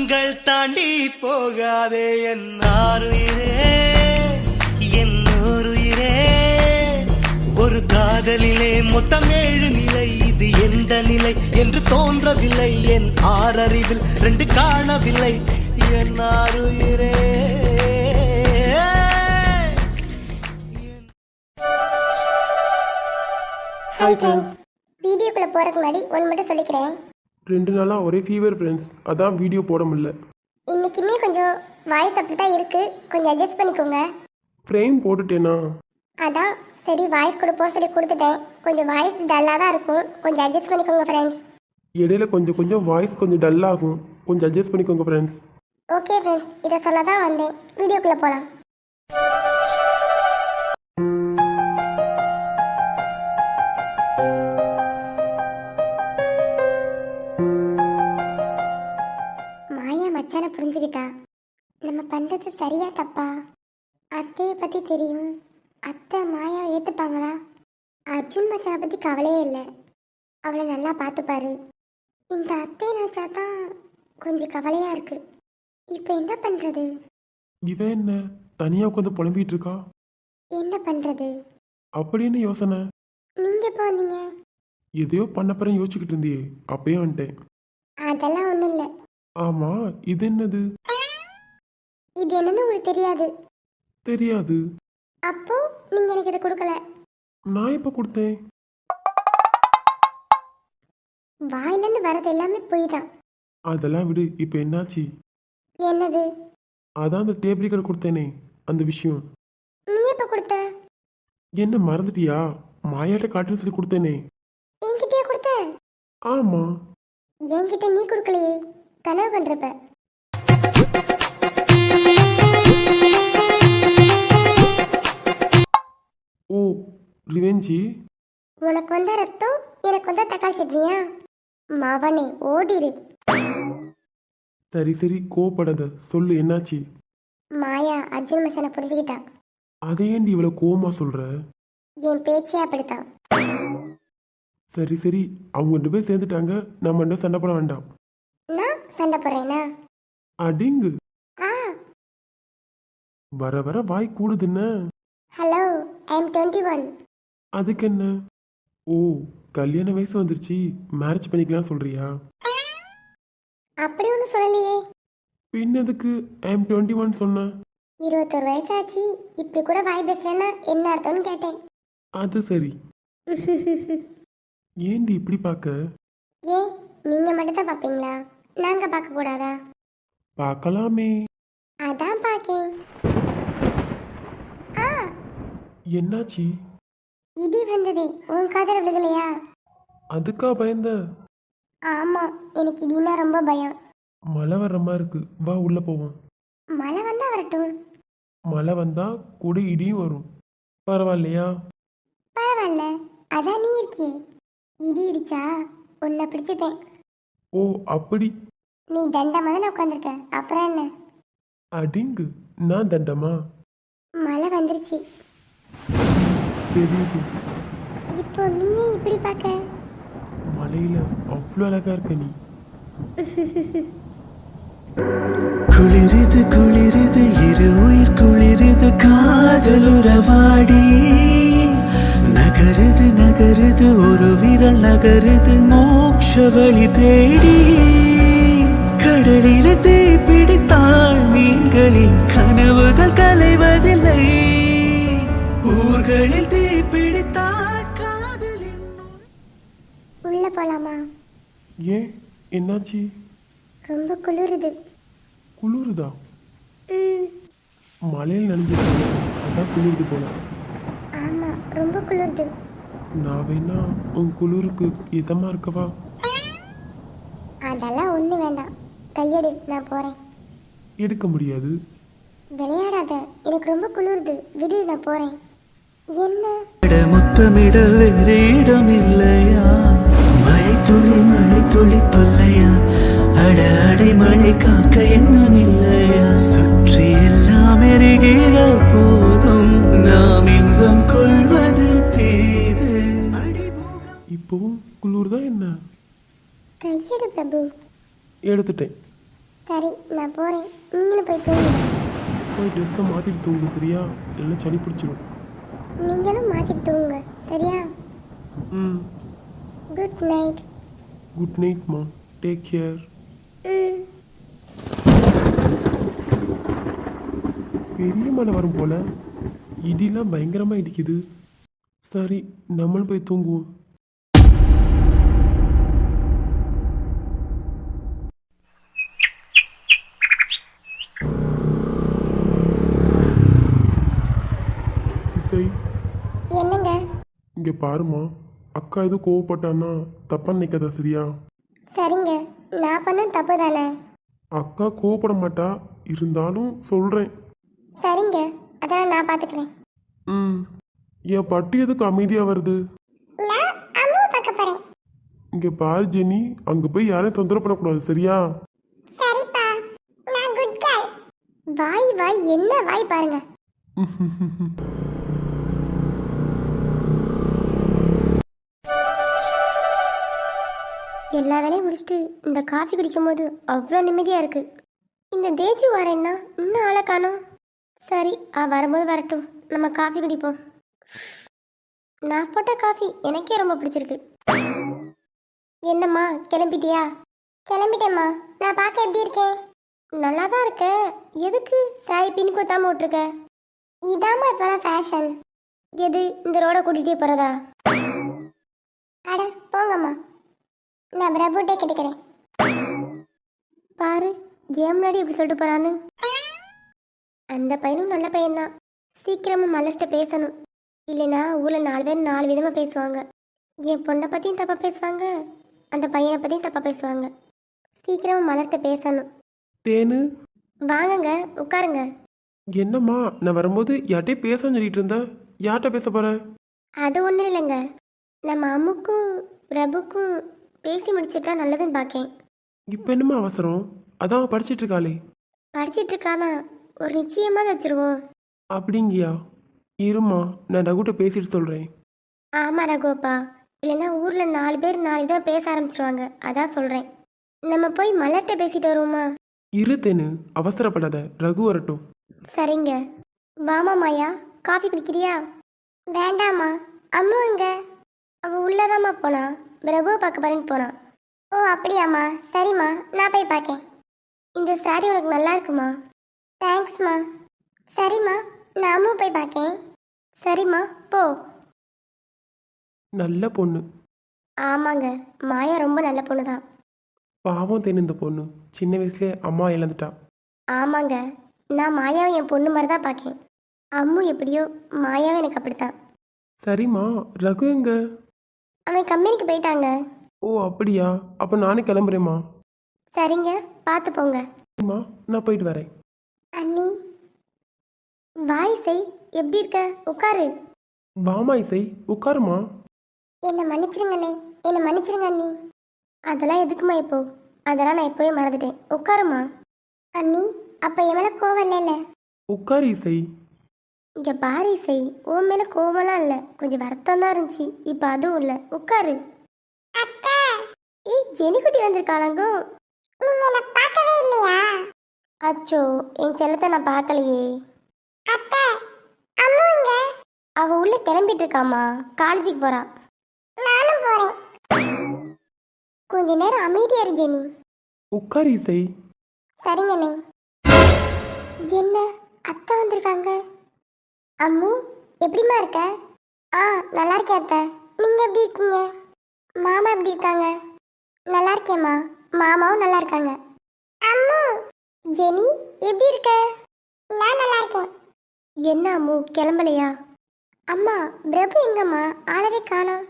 தாண்டி போகாதே என் ஆருயிரே என் ஊருயிரே. ஒரு காதலிலே மொத்தம் 7 நிலை, இது எந்த நிலை என்று தோன்றவில்லை. என் ஆறறிவில் 2 காணவில்லை என் ஆருயிரே. ஹாய் ஃப்ரெண்ட்ஸ், வீடியோக்குள்ளே போகிறதுக்கு முன்னாடி ஒன்று மட்டும் சொல்லிக்கிறேன். 2 நாளாக ஒரே ஃபீவர் ஃப்ரெண்ட்ஸ், அதான் வீடியோ போட முடியல. இன்றைக்குமே கொஞ்சம் வாய்ஸ் அப்படி தான் இருக்குது, கொஞ்சம் அட்ஜஸ்ட் பண்ணிக்கோங்க. ஃப்ரேம் போட்டுட்டேனா? அதான் சரி வாய்ஸ் கொடுப்போம் சொல்லி கொடுத்துட்டேன். கொஞ்சம் வாய்ஸ் டல்லாக தான் இருக்கும், கொஞ்சம் அட்ஜஸ்ட் பண்ணிக்கோங்க ஃப்ரெண்ட்ஸ். இடையில கொஞ்சம் வாய்ஸ் கொஞ்சம் டல்லாகும், கொஞ்சம் அட்ஜஸ்ட் பண்ணிக்கோங்க ஃப்ரெண்ட்ஸ். ஓகே ஃப்ரெண்ட்ஸ், இதை சொல்ல தான் வந்தேன். வீடியோக்குள்ளே போகலாம். மாயா மச்சானை புரிஞ்சுக்கிட்டா. நம்ம பண்ணுறது சரியா தப்பா? அத்தையை பற்றி தெரியும், அத்தை மாயாவை ஏற்றுப்பாங்களா? அர்ஜுன் மச்சானை பற்றி கவலையே இல்லை, அவளை நல்லா பார்த்துப்பாரு. இந்த அத்தையை நினச்சா தான் கொஞ்சம் கவலையாக இருக்கு. இப்போ என்ன பண்ணுறது? இவன் என்ன தனியாக உட்காந்து புலம்பிட்டு இருக்கா? என்ன பண்ணுறது? அப்படி என்ன யோசனை? நீங்கள் எப்போ வந்தீங்க? எதையோ பண்ணப்பறம் யோசிச்சுக்கிட்டு இருந்தியே, அப்பயே வந்துட்டேன். அதெல்லாம் ஒன்றும் இல்லை. ஆமாம், இது என்னது? இது என்னன்னு உங்களுக்கு தெரியாது? தெரியாது. அப்போ நீங்கள் எனக்கு இதை கொடுக்கல. நான் எப்போ கொடுத்தேன்? வாயிலேருந்து வரது எல்லாமே பொய் தான். அதெல்லாம் விடு, இப்போ என்னாச்சு? என்னது? அதான் அந்த டேபிள் கடை கொடுத்தேனே, அந்த விஷயம். நீ எப்போ கொடுத்த? என்ன மறந்துட்டியா? மாயாட்ட காட்டுன்னு சொல்லி கொடுத்தேனே. என்கிட்டயே கொடுத்த? ஆமாம். என்கிட்ட நீ கொடுக்கலையே, கனவு கண்டிருப்ப. ஓ, ரிவெஞ்சி. உனக்கு வந்த ரத்தம் எனக்கு வந்த தக்காளி சட்னியா? மவனே ஓடிடு. சரி கோவப்படாத, சொல்லு என்னாச்சு? மாயா அர்ஜுன் மச்சானை புரிஞ்சுக்கிட்டா. அதை ஏண்டி இவ்வளோ கோவமா சொல்ற? என் பேச்சே அப்படித்தான். சரி அவங்க 2 பேர் சேர்ந்துட்டாங்க, நம்ம 2 சண்டை போட வேண்டாம். நான் சண்டை போடுறேனா? அடிங்கு. ஆ வர வர வாய் கூடுதுன்னு. Hello, I am 21. அதுக்கு என்ன? ஓ, கல்யாண வயசு வந்துருச்சு, மேரேஜ் பண்ணிக்கலாம் சொல்றியா? அப்படி ஒன்றும் சொல்லலையே. பின் எதுக்கு ஐ எம் 21 சொன்ன? 21 வயசாச்சு, இப்படி கூட வாய் பேசலன்னா என்ன அர்த்தம்னு கேட்டேன். அது சரி. ஏண்டி இப்படி பார்க்க? ஏன் நீங்க மட்டும் தான் பார்ப்பீங்களா? நாங்க பார்க்க கூடாதா? பார்க்கலாமே. அதான் பார்க்கேன். ஆ, என்னாச்சு? இடி விழுந்ததே உன் காதல விழுகலையா? அதுக்கா பயந்த? ஆமா, எனக்கு இடினா ரொம்ப பயம். மழை வர்ற மாதிரி இருக்கு, வா உள்ள போவோம். மழை வந்தா வரட்டும். மழை வந்தா கூட இடியும் வரும், பரவாயில்லையா? பரவாயில்ல, அதான் நீ இருக்கியே. இடி இடிச்சா உன்னை பிடிச்சிப்பேன். ஓ அப்படி. நீ தண்டமா தானே உட்காந்துருக்க, அப்புறம் என்ன? அடிங்கு, நான் தண்டமா? மழை வந்துருச்சு. தெரியுது. இப்போ நீயே இப்படி பார்க்க? மலையில அவ்வளோ அழகா இருக்க நீ. குளிருது குளிருது இரு உயிர் குளிருது, காதலுறவாடி நகருது நகருது ஒரு விரல் நகருது மோட்ச வழி தேடி. கடலில தீ பிடித்தால் மீன்களின் கனவுகள் கலைவதில்லை, ஊர்களில் தீ பிடித்தால் காதலில். உள்ள போலாமா? ஏன் என்னாச்சு? ரொம்ப குளிருது. குளிருதா? ம், மலையில் நனைஞ்சிருக்க, அதான் குளிருது போல. ஆமா ரொம்ப குளிருது. நான் வேணா உன் குளிருக்கு இதமா இருக்கவா? அதெல்லாம் ஒண்ணு வேண்டாம், கையெடு, நான் போறேன். எடுக்க முடியாது. விளையாடாத, எனக்கு ரொம்ப குளிருது, விடு, நான் போறேன். என்ன? முத்தமிட வேறு இடம் இல்லையா? மழை துளி தொல்லையா? அட அடை மழை காக்க எண்ணம் இல்லையா? சுற்றி எல்லாம் எரிகிற போதும் நாம் இன்பம் கொள்வது தீது. இப்பவும் குளிர் தான் என்ன? கையெடு பிரபு. எடுத்துட்டேன். சரி நான் போகிறேன், நீங்களும் போய் தூங்குங்க. போய் ட்ரெஸ்ஸை மாற்றிட்டு தூங்கு சரியா, எல்லாம் சளி பிடிச்சிடும். நீங்களும் மாற்றிட்டு தூங்குங்க சரியா? ம். Good night. குட் நைட்மா, டேக் கேர். ம். பெரிய மழை வரும் போல, இடிலாம் பயங்கரமாக இடிக்குது. சரி நம்மளும் போய் தூங்குவோம். இசை, என்னங்க? இங்கே பாருமா, அக்கா எதுவும் கோவப்பட்டான்னா தப்பாக நினைக்காதா சரியா? சரிங்க, நான் பண்ண தப்பு தானே? அக்கா கோவப்பட மாட்டா, இருந்தாலும் சொல்கிறேன். சரிங்க, அதெல்லாம் நான் பார்த்துக்கிறேன். ம். என் பட்டி எதுக்கு அமைதியாக வருது? நான் அம்மாவை பார்க்க போகிறேன். இங்கே பாரு ஜெனி, அங்கே போய் யாரையும் தொந்தரவு பண்ணக்கூடாது சரியா? சரிப்பா, நான் குட் கேர்ள். வாய் வாய் என்ன வாய் பாருங்க. எல்லா வேலையும் முடிச்சுட்டு இந்த காஃபி குடிக்கும்போது அவ்வளோ நிம்மதியாக இருக்குது. இந்த தேஜு வரேன்னா இன்னும் ஆளை காணோம். சரி வரும்போது வரட்டும், நம்ம காஃபி குடிப்போம். நான் போட்ட காஃபி எனக்கே ரொம்ப பிடிச்சிருக்கு. என்னம்மா கிளம்பிட்டியா? கிளம்பிட்டேம்மா. நான் பார்க்க எப்படி இருக்கேன்? நல்லா தான் இருக்க. எதுக்கு சாரி பின் குத்தாமல் விட்ருக்க? இதாம்மா இப்போலாம் ஃபேஷன். எது இந்த ரோடை கூட்டிகிட்டே போகிறதா? அட போங்கம்மா, நான் பிரபுட்டே கேட்டுக்கிறேன். பாரு ஏன் முன்னாடி இப்படி சொல்லிட்டு போறான்னு. அந்த பையனும் நல்ல பையன்தான். சீக்கிரமா மலர்கிட்ட பேசணும், இல்லைன்னா ஊரில் 4 பேர் 4 விதமாக பேசுவாங்க. என் பொண்ணை பற்றியும் தப்பாக பேசுவாங்க, அந்த பையனை பற்றியும் தப்பாக பேசுவாங்க. சீக்கிரமா மலர்கிட்ட பேசணும். தேனு, வாங்கங்க உட்காருங்க. என்னம்மா நான் வரும்போது யார்கிட்டயே பேசன்னு சொல்லிட்டு இருந்தேன், யார்கிட்ட பேச போற? அது ஒன்றும் இல்லைங்க, நம்ம அம்முக்கும் பிரபுக்கும் பேசி முடிச்சிட்டா நல்லதுன்னு பார்க்கேன். இப்போ என்னம்மா அவசரம்? அதான் படிச்சிட்டு இருக்காளே. படிச்சிட்டு இருக்காதான், ஒரு நிச்சயமாக வச்சிருவோம். அப்படிங்கியா? இருமா, நான் ரகுட்ட பேசிட்டு சொல்கிறேன். ஆமாம் ரகுப்பா, இல்லைன்னா ஊரில் 4 பேர் 4 தான் பேச ஆரம்பிச்சிருவாங்க, அதான் சொல்கிறேன். நம்ம போய் மலர்கிட்ட பேசிட்டு வருவோமா? இரு தேனு, அவசரப்படாத, ரகு வரட்டும். சரிங்க. வாமா மாயா, காஃபி குடிக்கிறியா? வேண்டாமா. அம்மு எங்க? அவள் உள்ளதாம்மா போனா, பிரபுவை பார்க்க போறேன்னு போனான். ஓ அப்படியாம்மா, சரிம்மா நான் போய் பார்க்கேன். இந்த சாரி உனக்கு நல்லா இருக்குமா? தேங்க்ஸ்மா. சரிம்மா நான் அம்மு போய் பார்க்கேன். சரிம்மா போ. நல்ல பொண்ணு. ஆமாங்க, மாயா ரொம்ப நல்ல பொண்ணு தான். பாவம் தேனு இந்த பொண்ணு, சின்ன வயசுலேயே அம்மா இழந்துட்டா. ஆமாங்க, நான் மாயாவை என் பொண்ணு மாதிரி தான் பார்க்கேன். அம்மு எப்படியோ, மாயாவை எனக்கு அப்படித்தான். சரிம்மா, ரகு எங்க? அவன் கம்பெனிக்கு போயிட்டாங்க. ஓ அப்படியா, அப்போ நானே கிளம்புறேம்மா. சரிங்க, பார்த்து போங்க. அம்மா நான் போயிட்டு வரேன். அண்ணி வாய் செய், எப்படி இருக்க? உட்காரு. வாமா இசை, உட்காருமா. என்னை மன்னிச்சிருங்க அண்ணே, என்னை மன்னிச்சிருங்க அண்ணி. அதெல்லாம் எதுக்குமா இப்போ? அதெல்லாம் நான் இப்போவே மறந்துட்டேன். உட்காருமா. அண்ணி அப்போ என் மேலே கோவம் இல்லைல்ல? உட்காரு இசை. இங்கே பாரு இசை, உன் மேலே கோவமெல்லாம் இல்லை, கொஞ்சம் வருத்தம் தான் இருந்துச்சு, இப்போ அதுவும் இல்லை. உட்காரு. ஏய் ஜெனிக்குட்டி வந்திருக்காளங்கோ. நீங்க என்ன பார்க்கவே இல்லையா? அச்சோ, என் செல்லத்தை நான் பார்க்கலையே. அத்தை அம்முங்க அவ உள்ள கிளம்பிட்டு இருக்காமா, காலேஜுக்கு போறா. நானும் போறேன். கொஞ்ச நேரம் அமைதியா இரு ஜெனி. உட்காரு இசை. சரிங்கண்ணே. என்ன அத்தை வந்திருக்காங்க? அம்மு எப்படிம்மா இருக்க? நல்லா இருக்கேன் அத்தை, நீங்க எப்படி இருக்கீங்க? மாமா எப்படி இருக்காங்க? நல்லா இருக்கேம்மா, மாமாவும் நல்லா இருக்காங்க. அம்மு ஜெனி எப்படி இருக்க? நான் நல்லா இருக்கேன். என்ன அம்மு கிளம்பலையா? அம்மா பிரபு எங்கம்மா, ஆளவே காணோம்.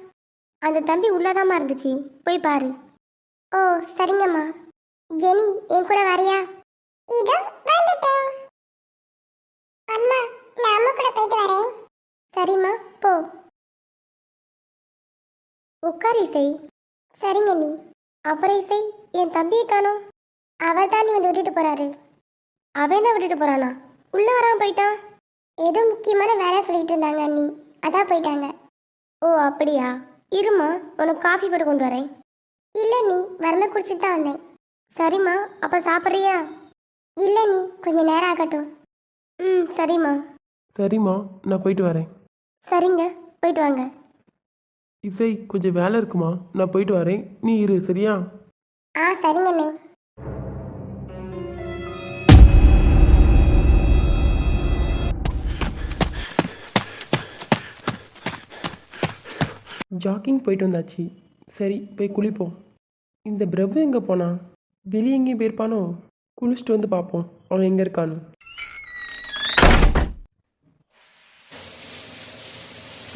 அந்த தம்பி உள்ளதாம்மா இருந்துச்சு, போய் பாரு. ஓ சரிங்கம்மா. ஜெனி என் கூட வரியா? இதோ வந்துட்டேன். அம்மா நான் அம்மா கூட போயிட்டு வரேன். சரிம்மா போ. உட்கார் இசை. சரிங்க நீ. அப்புறம் இசை, என் தம்பியை காணோம். அவர் தான் நீ வந்து விட்டுட்டு போறாரு. அவன் என்ன விட்டுட்டு போறானா? உள்ள வராம போயிட்டான். ஏதோ முக்கியமான வேலை சொல்லிட்டு இருந்தாங்க அண்ணி, அதான் போயிட்டாங்க. ஓ அப்படியா? இருமா, உனக்கு காஃபி போட்டு கொண்டு வரேன். இல்லை நீ வரமே குடிச்சிட்டு தான் வந்தேன். சரிம்மா, அப்போ சாப்பிட்றியா? இல்லை நீ கொஞ்சம் நேரம் ஆகட்டும். ம் சரிம்மா. சரிம்மா, நான் போயிட்டு வரேன். சரிங்க, போயிட்டு வாங்க. இசை, கொஞ்சம் வேலை இருக்குமா, நான் போயிட்டு வரேன், நீ இரு சரியா? ஆ சரிங்கண்ணே. ஜாக்கிங் போயிட்டு வந்தாச்சு. சரி, போய் குளிப்போம். இந்த பிரபு எங்கே போனான்? வெளியே எங்கேயும் போயிருப்பானோ? குளிச்சுட்டு வந்து பார்ப்போம் அவன் எங்கே இருக்கானு.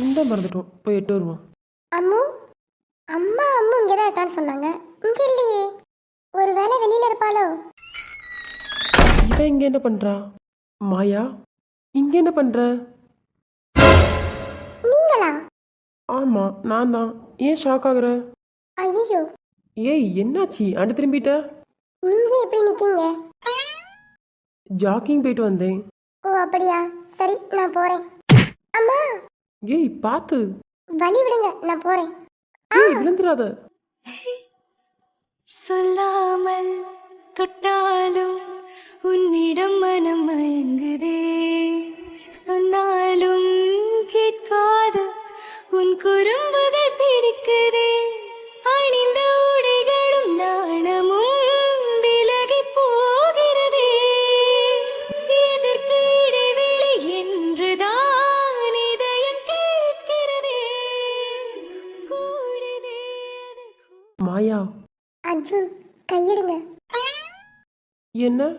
இந்த மறந்துட்டோம், போய் எட்டு வருவோம். அம்மு, அம்மா அம்மு இங்கே தான் இருக்கான்னு சொன்னாங்க. இங்கே இல்லையே. ஒரு வேளை வெளியில் இருப்பாளோ? இவன் இங்கே என்ன பண்ணுறா? மாயா, இங்கே என்ன பண்ணுற? நீங்களா? ஆமாம், நான் தான். ஏன் ஷாக் ஆகுற? ஐயோ, ஏய், என்னாச்சு? அண்டு திரும்பிட்ட? நீங்கள் எப்படி நிற்கீங்க? ஜாக்கிங் போயிட்டு வந்தேன். ஓ அப்படியா, சரி நான் போகிறேன். அம்மா, ஏய், பார்த்து. வழி விடுங்க, நான் போகிறேன். ஏய், விழுந்துடாத. சொல்லாமல் தொட்டாலும் உன்னிடம் மனம் மயங்குதே, சொன்னாலும் கேட்காது உன் குறும்புகள் பிடிக்குதே, அணிந்த உடைகளும் நாணமும் விலகி போகிறதே, எதற்கு இடைவெளி என்றுதான் இதயம் கேட்கிறதே, கூடுதே அது மாயா, அர்ஜுன் கையெடுங்க, என்ன?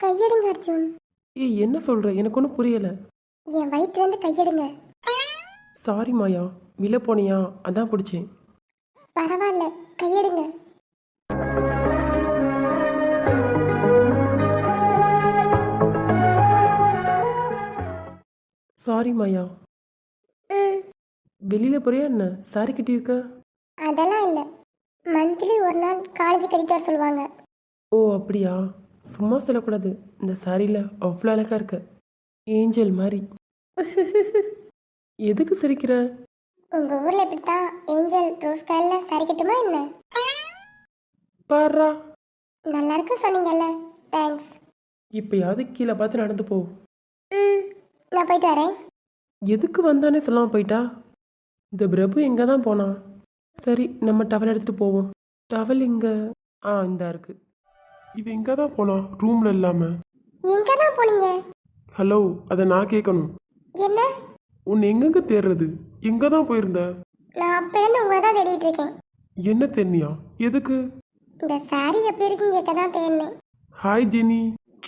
கையெடுங்க அர்ஜுன். ஏய், என்ன சொல்கிற? எனக்கு ஒன்றும் புரியலை. என் வயிற்றுலேருந்து கையெடுங்க. சாரி மாயா, விழ போனியா, அதான் பிடிச்சேன். பரவாயில்ல, கையெடுங்க. சாரி மாயா. ம் வெளியில் போறியா என்ன? சாரி கட்டியிருக்க? அதெல்லாம் இல்லை, மந்த்லி ஒரு நாள் காலேஜ் கட்டிட்டு வர சொல்லுவாங்க. ஓ அப்படியா? சும்மா சொல்லக்கூடாது. இந்த சாரியில் அவ்வளோ அழகாக இருக்க, ஏஞ்சல் மாதிரி. எதுக்கு சிரிக்கிற? உங்கள் ஊரில் இப்படித்தான் ஏஞ்சல் ரோஸ் கலரில் சாரி கட்டுமா என்ன? பாரா, நல்லா இருக்குன்னு சொன்னீங்கல்ல, தேங்க்ஸ். இப்போயாவது கீழே பார்த்து நடந்து போ. ம் நான் போயிட்டு வரேன். எதுக்கு வந்தானே சொல்லாமல் போயிட்டா? இந்த பிரபு எங்கே தான் போனான்? சரி, நம்ம டவல் எடுத்துகிட்டு போவோம். டவல் இங்கே இந்தா இருக்கு. இது எங்கே தான் போனான் ரூமில் இல்லாமல்? எங்கே தான் போனீங்க? ஹலோ, அதை நான் கேட்கணும். என்ன? உன்னை எங்கெங்க தேடுறது? எங்கே தான் போயிருந்த? நான் அப்போலேருந்து உங்களை தான் தேடிட்டு இருக்கேன். என்ன தெரியா? எதுக்கு? இந்த சாரி எப்படி இருக்குன்னு கேட்க தான் தேடினேன். Hi Jenny.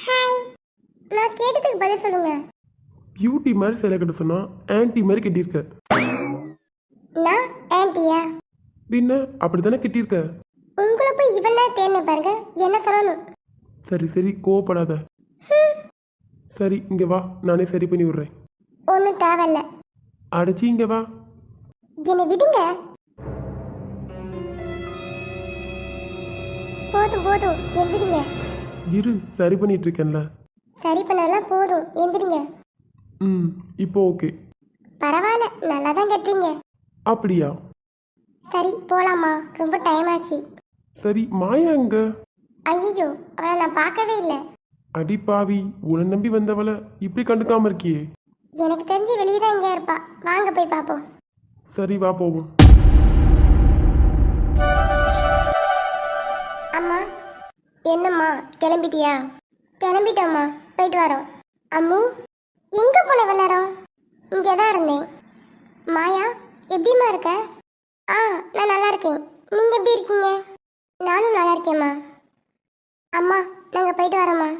ஹாய், நான் கேட்டதுக்கு பதில் சொல்லுங்க. பியூட்டி மாதிரி சிலை கட்ட சொன்னா ஆன்டி மாதிரி கட்டியிருக்க. நான் ஆன்ட்டியா? பின்ன அப்படி தானே கட்டியிருக்க. உங்களை போய் இவனா தேடின பாருங்க, என்ன சொல்லணும்? சரி சரி, கோவப்படாத. சரி, இங்கே வா, நானே சரி பண்ணி விடுறேன். ஒன்றும் தேவையில்ல. அடைச்சி இங்கே வா. என்னை விடுங்க. போதும் போதும், எந்திரிங்க. இரு, சரி பண்ணிட்டு இருக்கேன்ல. சரி பண்ணதெல்லாம் போதும், எந்திரிங்க. ம், இப்போ ஓகே. பரவாயில்ல, நல்லா தான் கட்டுறீங்க. அப்படியா? சரி போலாமா, ரொம்ப டைம் ஆச்சு. சரி, மாயா எங்க? ஐயோ, அவளை நான் பார்க்கவே இல்லை. அடி பாவி, உன்னை நம்பி வந்தவளை இப்படி கண்டுக்காம இருக்கியே. எனக்கு தெரிஞ்சு வெளியே தான் எங்கேயா இருப்பா. வாங்க போய் பார்ப்போம். சரி, வா போவோம். அம்மா. என்னம்மா, கிளம்பிட்டியா? கிளம்பிட்டோம்மா, போயிட்டு வரோம். அம்மு, எங்கே போன விளாட்றோம்? இங்கே தான் இருந்தேன். மாயா, எப்படிம்மா இருக்க? நான் நல்லா இருக்கேன். நீங்கள் எப்படி இருக்கீங்க? நானும் நல்லா இருக்கேம்மா. அம்மா, நாங்கள் போயிட்டு வரோம்மா.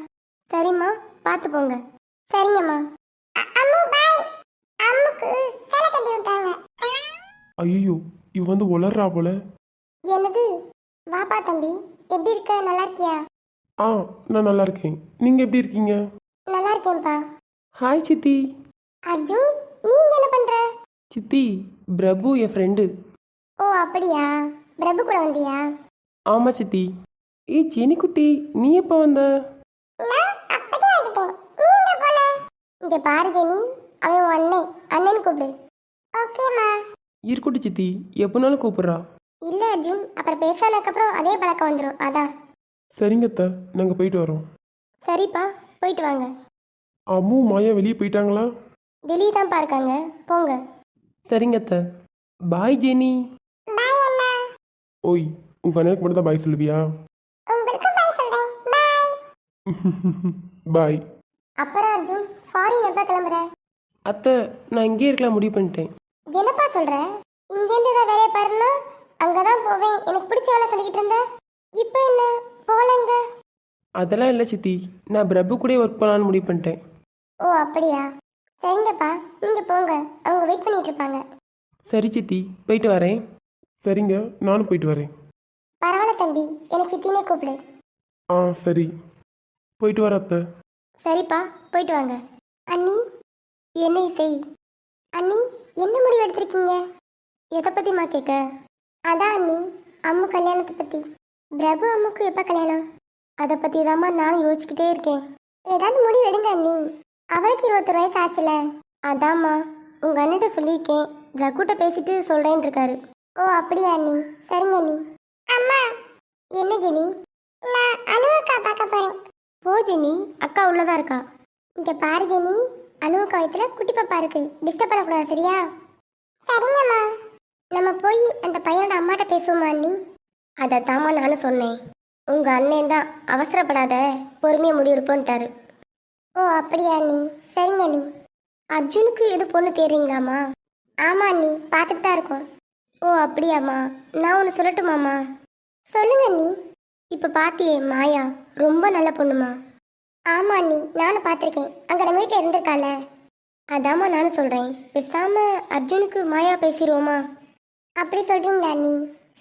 சரிம்மா, பார்த்து போங்க. சரிங்கம்மா. அம்மு பாய். அம்முக்கு சேலை கட்டி விட்டாங்க. ஐயோ, இவ வந்து உளறா போல. என்னது? வாப்பா தம்பி, எப்படி இருக்க? நல்லா இருக்கியா? நான் நல்லா இருக்கேன். நீங்கள் எப்படி இருக்கீங்க? நல்லா இருக்கேன்ப்பா. ஹாய் சித்தி. அர்ஜுன், நீங்க என்ன பண்ற? சித்தி, பிரபு என் ஃப்ரெண்டு. ஓ அப்படியா, பிரபு கூட வந்தியா? ஆமாம் சித்தி. ஏய் ஜெனி குட்டி, நீ எப்போ வந்த? நான் அப்பதே வந்துட்டேன். நீ எங்க போன? இங்க பாரு ஜெனி, அவன் உன் அண்ணன். அண்ணன் கூப்பிடு. ஓகேம்மா. இருக்கட்டும் சித்தி, எப்போனாலும் கூப்பிட்றா. இல்ல அர்ஜுன், அப்புறம் பேசானதுக்கப்புறம் அதே பழக்கம் வந்துடும், அதான். சரிங்க அத்தை, நாங்கள் போயிட்டு வரோம். சரிப்பா, போயிட்டு வாங்க. அம்மு மாயா வெளியே போயிட்டாங்களா? வெளியே தான்ப்பா இருக்காங்க, போங்க. சரிங்க அத்தை. பாய் ஜெனி. பாய் அண்ணா. ஓய், உங்கள் அண்ணனுக்கு மட்டும் தான் பாய் சொல்லுவியா? உங்களுக்கும் பாய் சொல்றேன். பாய். பாய். அப்புறம் அர்ஜுன், ஃபாரின் எப்போ கிளம்புற? அத்தை, நான் இங்கேயே இருக்கலாம் முடிவு பண்ணிட்டேன். என்னப்பா சொல்ற? இங்கேருந்து ஏதாவது வேலையை பாருன்னா அங்கதான் போவேன், எனக்கு பிடிச்ச வேலை சொல்லிக்கிட்டு இருந்த. இப்போ என்ன போலங்க? அதெல்லாம் இல்லை சித்தி, நான் பிரபு கூட ஒர்க் பண்ணலான்னு முடிவு பண்ணிட்டேன். ஓ அப்படியா? சரிங்கப்பா, நீங்க போங்க, அவங்க வெயிட் பண்ணிட்டு இருப்பாங்க. சரி சித்தி, போயிட்டு வரேன். சரிங்க, நானும் போயிட்டு வரேன். பரவாயில்ல தம்பி, எனக்கு சித்தினே கூப்பிடு. ஆ சரி, போயிட்டு வர அத்தை. சரிப்பா, போயிட்டு வாங்க. அண்ணி, என்ன இசை? அண்ணி, என்ன முடிவு எடுத்திருக்கீங்க? எதை பற்றிமா கேட்க? அதான் அண்ணி, அம்மு கல்யாணத்தை பற்றி. பிரபு அம்முக்கு எப்போ கல்யாணம்? அதை பற்றி தாம்மா நானும் யோசிச்சுக்கிட்டே இருக்கேன். ஏதாவது முடிவு எடுங்க அண்ணி. அவளுக்கு 21 வயசு ஆச்சுல. அதாம்மா, உங்கள் அண்ணிட்ட சொல்லியிருக்கேன், ரகுட்ட பேசிட்டு சொல்கிறேன்னு இருக்காரு. ஓ அப்படியா அண்ணி? சரிங்க அண்ணி. அம்மா. என்ன ஜெனி? நான் அனுவக்கா பார்க்க போகிறேன். ஓ ஜெனி, அக்கா உள்ளதா இருக்கா. இங்கே பாரு ஜெனி, அனுவக்கா வயிற்றுல குட்டி பாப்பா இருக்கு, டிஸ்டர்ப் பண்ணக்கூடாது சரியா? சரிங்கம்மா. நம்ம போய் அந்த பையனோட அம்மாட்ட பேசுவோமா அண்ணி? அதை தாம்மா நானும் சொன்னேன். உங்கள் அண்ணன் தான் அவசரப்படாத, பொறுமையாக முடிவெடுப்போன்ட்டாரு. ஓ அப்படியா அண்ணி? சரிங்க அண்ணி. அர்ஜுனுக்கு எது பொண்ணு தேடுறீங்களாம்மா? ஆமாம் அண்ணி, பார்த்துட்டு தான் இருக்கோம். ஓ அப்படியாம்மா, நான் ஒன்று சொல்லட்டுமாம்மா? சொல்லுங்க அண்ணி. இப்போ பாத்தியே மாயா, ரொம்ப நல்ல பொண்ணுமா. ஆமாம் அண்ணி, நானும் பார்த்துருக்கேன், அங்கே நம்ம வீட்டில் இருந்திருக்கால. அதாம்மா நானும் சொல்கிறேன், பேசாமல் அர்ஜுனுக்கு மாயா பேசிடுவோமா? அப்படி சொல்கிறீங்களா அண்ணி?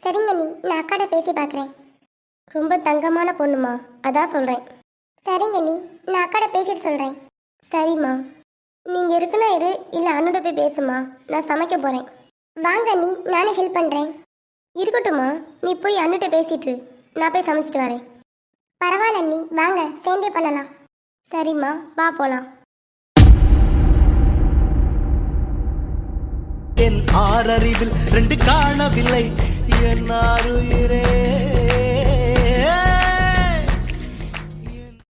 சரிங்க அண்ணி, நான் அக்காட்ட பேசி பார்க்குறேன். ரொம்ப தங்கமான பொண்ணுமா, அதான் சொல்கிறேன். சரிங்க அண்ணி, நான் அக்காட்ட பேசிட்டு சொல்கிறேன். சரிம்மா, நீங்கள் இருக்குன்னா இரு, இல்லை அண்ணோட போய் பேசுமா, நான் சமைக்க போகிறேன். வாங்க அண்ணி, நானே ஹெல்ப் பண்ணுறேன். இருக்கட்டும்மா, நீ போய் அண்ணிட்ட பேசிட்டு நான் போய் சமைச்சிட்டு வரேன். பரவாயில்ல அண்ணி, வாங்க சேர்ந்தே பண்ணலாம். சரிம்மா, வா போகலாம். என் 6 அறிவில் 2 காணவில்லை என் ஆருயிரே.